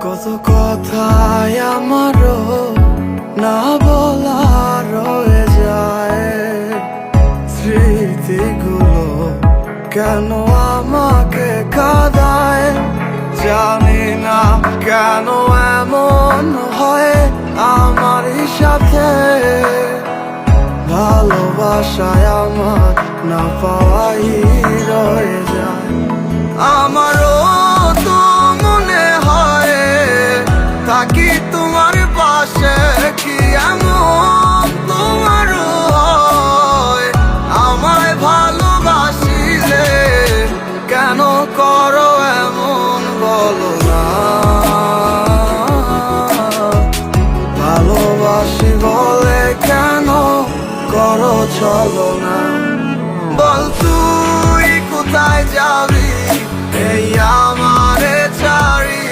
কত কথাই আমারও না বলা রয়ে যায়, স্মৃতিগুলো কেন আমাকে কাঁদায়। জানি না কেন এমন হয় আমার সাথে, ভালোবাসায় আমার না পাওয়াই রয়ে যায়। আমারও তো মনে হয় থাকি তোমার পাশে, কি এমন তোমারও হয় আমায় ভালোবাসিলে কেন করো এমন বলো না। ভালোবাসি বলে কেন করো চলো না। বল তুই কোথায় যাবি এই আমারে ছাড়ি,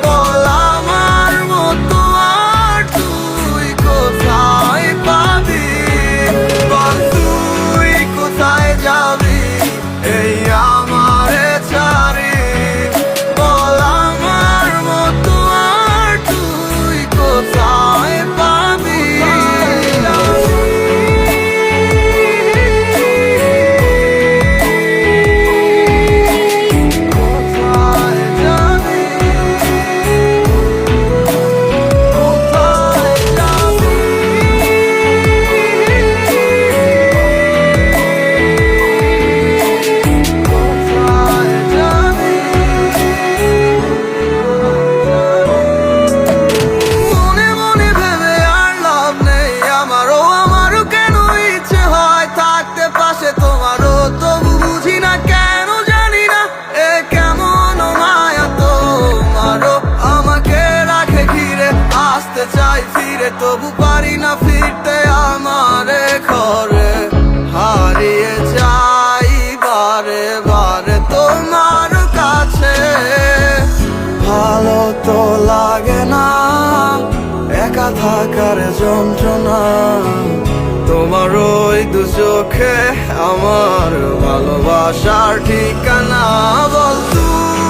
বল আমার মতো আর তুই কোথায় পাবি। বল তুই কোথায় যাবি এই আমারে ছাড়ি, বল আমার মতো আর তুই কোথায় পাবি। তোমারও তবু বুঝি না কেন জানি না এ কেমন মায়া তোমারও আমাকে রাখে ঘিরে। আসতে চাই ফিরে তবু পারি না ফিরতে আমারে ঘরে, হারিয়ে যাই বারে বারে তোমার কাছে। ভালো তো লাগে না একা থাকার যন্ত্রণা, তোমার ওই দু চোখে আমার ভালোবাসার ঠিকানা। বল তুই